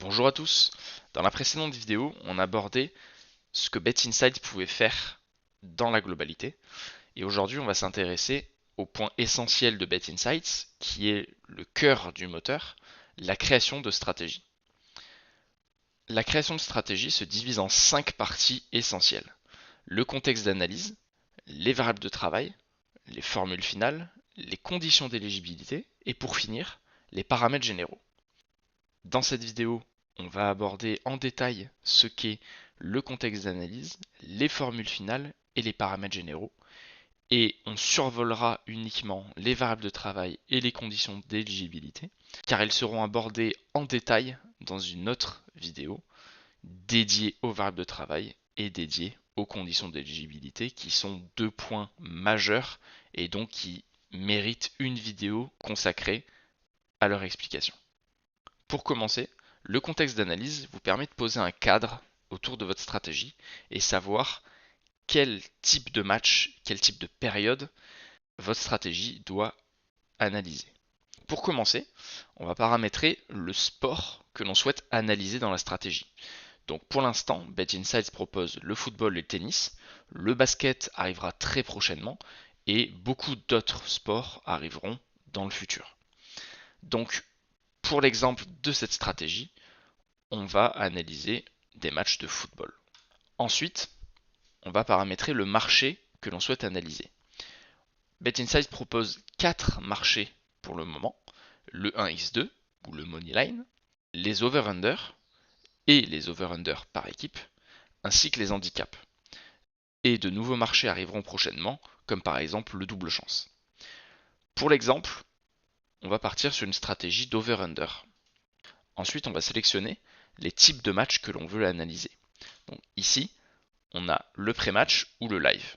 Bonjour à tous. Dans la précédente vidéo, on abordait ce que BetInsights pouvait faire dans la globalité. Et aujourd'hui, on va s'intéresser au point essentiel de BetInsights, qui est le cœur du moteur, la création de stratégies. La création de stratégies se divise en 5 parties essentielles. Le contexte d'analyse, les variables de travail, les formules finales, les conditions d'éligibilité et pour finir, les paramètres généraux. Dans cette vidéo, on va aborder en détail ce qu'est le contexte d'analyse, les formules finales et les paramètres généraux, et on survolera uniquement les variables de travail et les conditions d'éligibilité, car elles seront abordées en détail dans une autre vidéo dédiée aux variables de travail et dédiée aux conditions d'éligibilité, qui sont deux points majeurs et donc qui méritent une vidéo consacrée à leur explication. Pour commencer, le contexte d'analyse vous permet de poser un cadre autour de votre stratégie et savoir quel type de match, quel type de période votre stratégie doit analyser. Pour commencer, on va paramétrer le sport que l'on souhaite analyser dans la stratégie. Donc pour l'instant, BetInsights propose le football et le tennis, le basket arrivera très prochainement et beaucoup d'autres sports arriveront dans le futur. Donc pour l'exemple de cette stratégie, on va analyser des matchs de football. Ensuite, on va paramétrer le marché que l'on souhaite analyser. BetInsights propose 4 marchés pour le moment, le 1x2 ou le Moneyline, les over-under et les over-under par équipe, ainsi que les handicaps. Et de nouveaux marchés arriveront prochainement, comme par exemple le double chance. Pour l'exemple, on va partir sur une stratégie d'over-under. Ensuite, on va sélectionner les types de matchs que l'on veut analyser. Donc ici, on a le pré-match ou le live.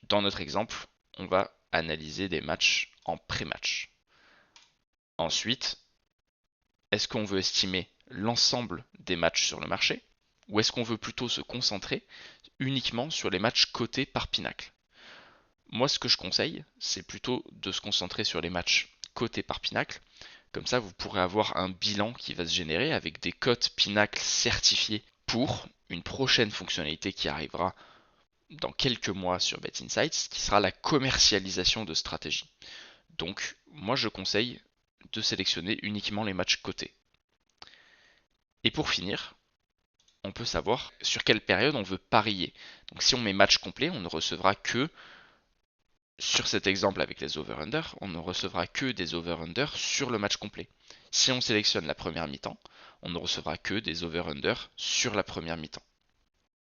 Dans notre exemple, on va analyser des matchs en pré-match. Ensuite, est-ce qu'on veut estimer l'ensemble des matchs sur le marché ou est-ce qu'on veut plutôt se concentrer uniquement sur les matchs cotés par Pinacle? Moi, ce que je conseille, c'est plutôt de se concentrer sur les matchs cotés par Pinacle. Comme ça, vous pourrez avoir un bilan qui va se générer avec des cotes Pinacle certifiées pour une prochaine fonctionnalité qui arrivera dans quelques mois sur BetInsights, qui sera la commercialisation de stratégies. Donc, moi je conseille de sélectionner uniquement les matchs cotés. Et pour finir, on peut savoir sur quelle période on veut parier. Donc si on met match complet, on ne recevra que, sur cet exemple avec les over-under, on ne recevra que des over-under sur le match complet. Si on sélectionne la première mi-temps, on ne recevra que des over-under sur la première mi-temps.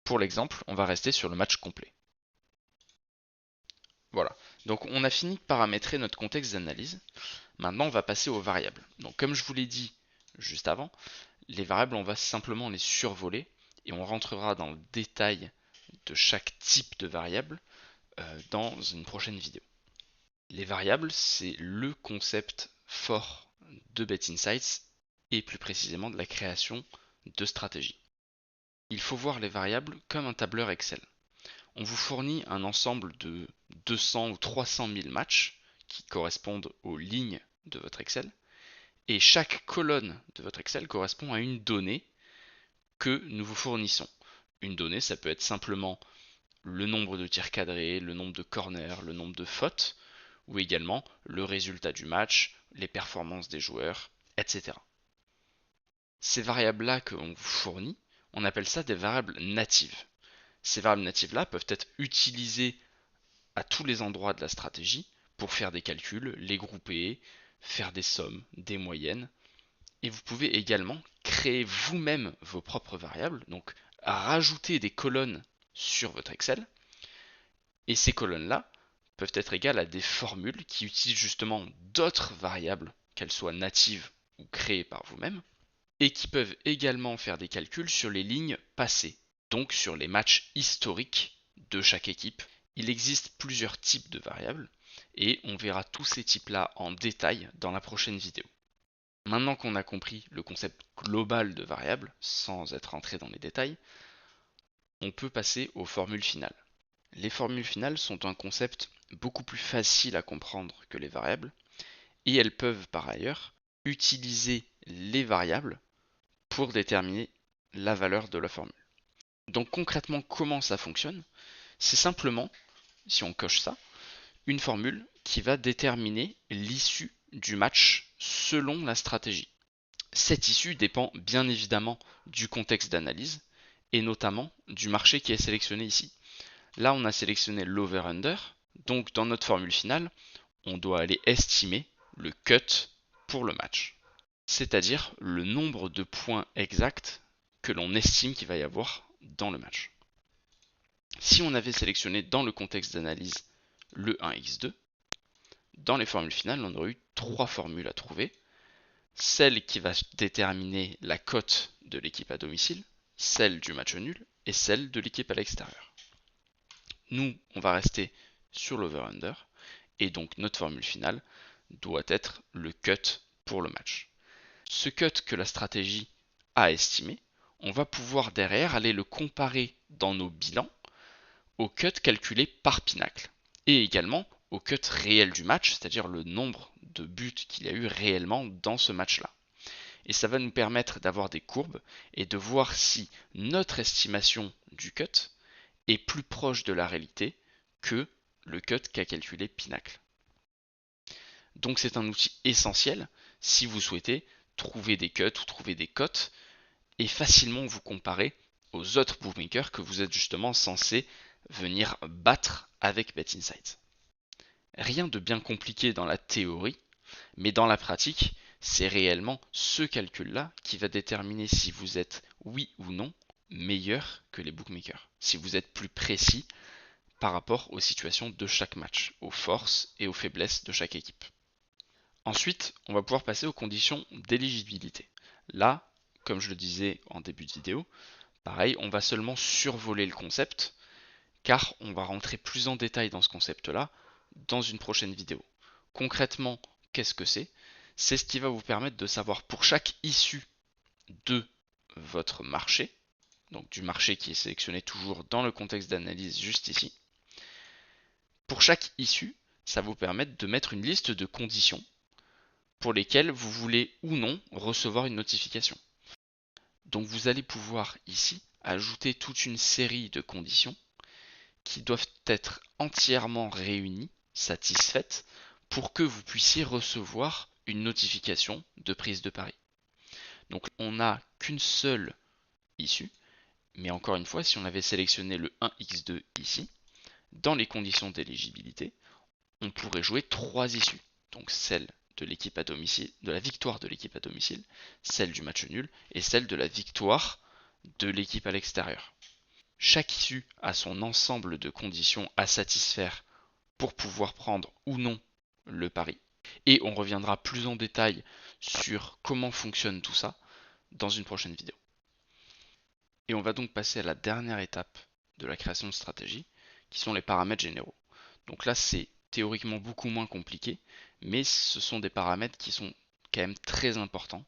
Pour l'exemple, on va rester sur le match complet. Voilà, donc on a fini de paramétrer notre contexte d'analyse. Maintenant, on va passer aux variables. Donc comme je vous l'ai dit juste avant, les variables, on va simplement les survoler et on rentrera dans le détail de chaque type de variable dans une prochaine vidéo. Les variables, c'est le concept fort de BetInsights et plus précisément de la création de stratégies. Il faut voir les variables comme un tableur Excel. On vous fournit un ensemble de 200 ou 300 000 matchs qui correspondent aux lignes de votre Excel. Et chaque colonne de votre Excel correspond à une donnée que nous vous fournissons. Une donnée, ça peut être simplement le nombre de tirs cadrés, le nombre de corners, le nombre de fautes, ou également le résultat du match, les performances des joueurs, etc. Ces variables-là qu'on vous fournit, on appelle ça des variables natives. Ces variables natives-là peuvent être utilisées à tous les endroits de la stratégie pour faire des calculs, les grouper, faire des sommes, des moyennes. Et vous pouvez également créer vous-même vos propres variables, donc rajouter des colonnes sur votre Excel. Et ces colonnes-là peuvent être égales à des formules qui utilisent justement d'autres variables, qu'elles soient natives ou créées par vous-même, et qui peuvent également faire des calculs sur les lignes passées, donc sur les matchs historiques de chaque équipe. Il existe plusieurs types de variables, et on verra tous ces types-là en détail dans la prochaine vidéo. Maintenant qu'on a compris le concept global de variables, sans être entré dans les détails, on peut passer aux formules finales. Les formules finales sont un concept beaucoup plus facile à comprendre que les variables, et elles peuvent par ailleurs utiliser les variables pour déterminer la valeur de la formule. Donc concrètement, comment ça fonctionne? C'est simplement, si on coche ça, une formule qui va déterminer l'issue du match selon la stratégie. Cette issue dépend bien évidemment du contexte d'analyse et notamment du marché qui est sélectionné ici. Là, on a sélectionné l'over-under, donc dans notre formule finale, on doit aller estimer le cut pour le match, c'est-à-dire le nombre de points exacts que l'on estime qu'il va y avoir dans le match. Si on avait sélectionné dans le contexte d'analyse le 1x2, dans les formules finales, on aurait eu 3 formules à trouver. Celle qui va déterminer la cote de l'équipe à domicile, celle du match nul et celle de l'équipe à l'extérieur. Nous, on va rester sur l'over-under et donc notre formule finale doit être le cut pour le match. Ce cut que la stratégie a estimé, on va pouvoir derrière aller le comparer dans nos bilans au cut calculé par Pinacle et également au cut réel du match, c'est-à-dire le nombre de buts qu'il y a eu réellement dans ce match-là. Et ça va nous permettre d'avoir des courbes et de voir si notre estimation du cut est plus proche de la réalité que le cut qu'a calculé Pinacle. Donc c'est un outil essentiel si vous souhaitez trouver des cuts ou trouver des cotes et facilement vous comparer aux autres bookmakers que vous êtes justement censé venir battre avec BetInsights. Rien de bien compliqué dans la théorie, mais dans la pratique, c'est réellement ce calcul-là qui va déterminer si vous êtes, oui ou non, meilleur que les bookmakers, si vous êtes plus précis par rapport aux situations de chaque match, aux forces et aux faiblesses de chaque équipe. Ensuite, on va pouvoir passer aux conditions d'éligibilité. Là, comme je le disais en début de vidéo, pareil, on va seulement survoler le concept, car on va rentrer plus en détail dans ce concept-là dans une prochaine vidéo. Concrètement, qu'est-ce que c'est? C'est ce qui va vous permettre de savoir pour chaque issue de votre marché, donc du marché qui est sélectionné toujours dans le contexte d'analyse juste ici. Pour chaque issue, ça va vous permettre de mettre une liste de conditions pour lesquelles vous voulez ou non recevoir une notification. Donc vous allez pouvoir ici ajouter toute une série de conditions qui doivent être entièrement réunies, satisfaites, pour que vous puissiez recevoir une notification de prise de pari. Donc on n'a qu'une seule issue, mais encore une fois, si on avait sélectionné le 1x2 ici, dans les conditions d'éligibilité, on pourrait jouer 3 issues. Donc celle de l'équipe à domicile, de la victoire de l'équipe à domicile, celle du match nul et celle de la victoire de l'équipe à l'extérieur. Chaque issue a son ensemble de conditions à satisfaire pour pouvoir prendre ou non le pari. Et on reviendra plus en détail sur comment fonctionne tout ça dans une prochaine vidéo. Et on va donc passer à la dernière étape de la création de stratégie, qui sont les paramètres généraux. Donc là, c'est théoriquement beaucoup moins compliqué, mais ce sont des paramètres qui sont quand même très importants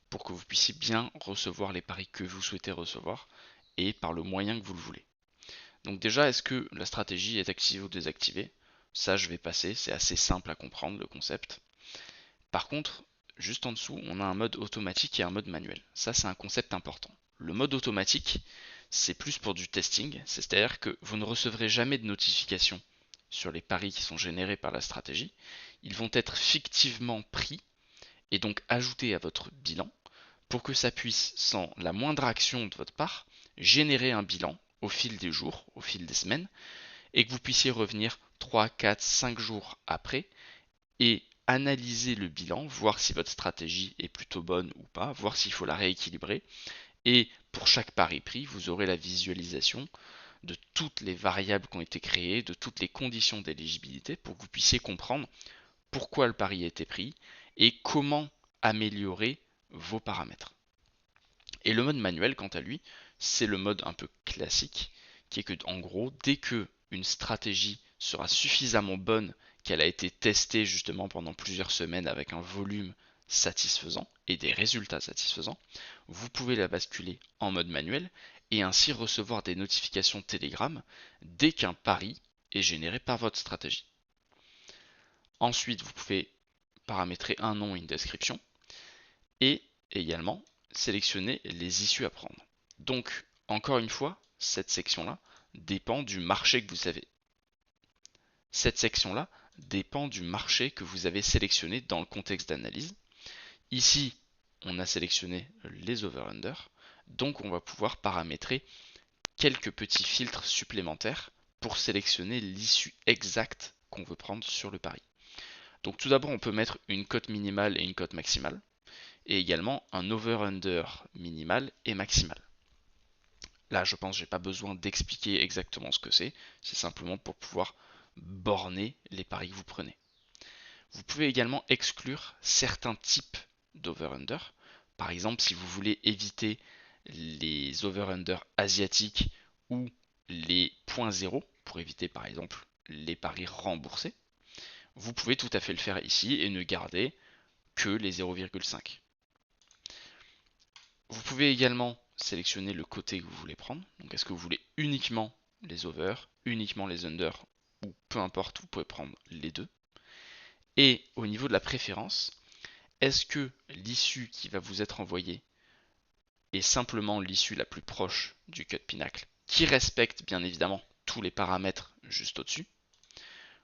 pour que vous puissiez bien recevoir les paris que vous souhaitez recevoir et par le moyen que vous le voulez. Donc déjà, est-ce que la stratégie est activée ou désactivée? Ça, je vais passer, c'est assez simple à comprendre le concept. Par contre, juste en dessous, on a un mode automatique et un mode manuel. Ça, c'est un concept important. Le mode automatique, c'est plus pour du testing, c'est-à-dire que vous ne recevrez jamais de notification sur les paris qui sont générés par la stratégie. Ils vont être fictivement pris et donc ajoutés à votre bilan pour que ça puisse, sans la moindre action de votre part, générer un bilan au fil des jours, au fil des semaines, et que vous puissiez revenir 3, 4, 5 jours après et analyser le bilan, voir si votre stratégie est plutôt bonne ou pas, voir s'il faut la rééquilibrer. Et pour chaque pari pris, vous aurez la visualisation de toutes les variables qui ont été créées, de toutes les conditions d'éligibilité pour que vous puissiez comprendre pourquoi le pari a été pris et comment améliorer vos paramètres. Et le mode manuel, quant à lui, c'est le mode un peu classique, qui est que, en gros, dès que une stratégie sera suffisamment bonne, qu'elle a été testée justement pendant plusieurs semaines avec un volume satisfaisant et des résultats satisfaisants, vous pouvez la basculer en mode manuel et ainsi recevoir des notifications Telegram dès qu'un pari est généré par votre stratégie. Ensuite, vous pouvez paramétrer un nom et une description et également, sélectionner les issues à prendre. Donc, encore une fois, cette section-là dépend du marché que vous avez. Cette section-là dépend du marché que vous avez sélectionné dans le contexte d'analyse. Ici, on a sélectionné les over-under, donc on va pouvoir paramétrer quelques petits filtres supplémentaires pour sélectionner l'issue exacte qu'on veut prendre sur le pari. Donc tout d'abord, on peut mettre une cote minimale et une cote maximale, et également un over-under minimal et maximal. Là, je pense que je n'ai pas besoin d'expliquer exactement ce que c'est simplement pour pouvoir borner les paris que vous prenez. Vous pouvez également exclure certains types d'over-under. Par exemple, si vous voulez éviter les over-under asiatiques ou les points zéro, pour éviter par exemple les paris remboursés, vous pouvez tout à fait le faire ici et ne garder que les 0,5. Vous pouvez également sélectionner le côté que vous voulez prendre. Donc est-ce que vous voulez uniquement les over, uniquement les under, ou peu importe, vous pouvez prendre les deux. Et au niveau de la préférence, est-ce que l'issue qui va vous être envoyée est simplement l'issue la plus proche du cut pinacle, qui respecte bien évidemment tous les paramètres juste au-dessus,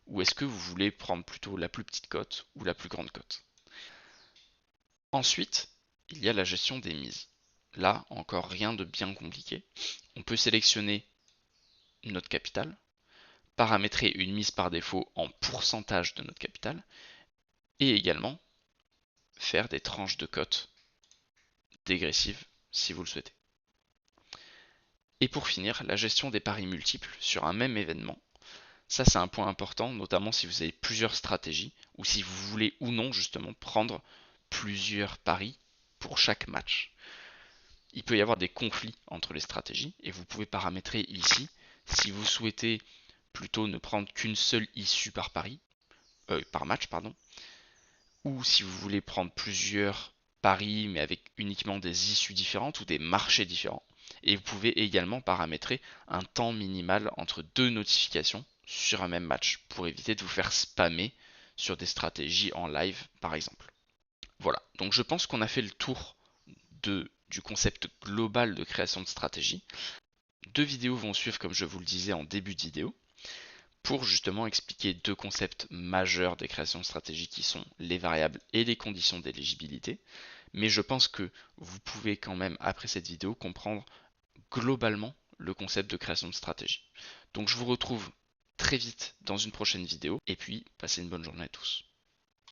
ou est-ce que vous voulez prendre plutôt la plus petite cote ou la plus grande cote? Ensuite, il y a la gestion des mises. Là, encore rien de bien compliqué. On peut sélectionner notre capital, paramétrer une mise par défaut en pourcentage de notre capital, et également faire des tranches de cotes dégressives si vous le souhaitez. Et pour finir, la gestion des paris multiples sur un même événement. Ça, c'est un point important, notamment si vous avez plusieurs stratégies ou si vous voulez ou non justement prendre plusieurs paris pour chaque match. Il peut y avoir des conflits entre les stratégies et vous pouvez paramétrer ici si vous souhaitez plutôt ne prendre qu'une seule issue par par match, pardon, ou si vous voulez prendre plusieurs paris mais avec uniquement des issues différentes ou des marchés différents. Et vous pouvez également paramétrer un temps minimal entre deux notifications sur un même match pour éviter de vous faire spammer sur des stratégies en live par exemple. Voilà, donc je pense qu'on a fait le tour du concept global de création de stratégie. Deux vidéos vont suivre comme je vous le disais en début de vidéo pour justement expliquer deux concepts majeurs des créations de stratégie qui sont les variables et les conditions d'éligibilité. Mais je pense que vous pouvez quand même, après cette vidéo, comprendre globalement le concept de création de stratégie. Donc je vous retrouve très vite dans une prochaine vidéo et puis passez une bonne journée à tous.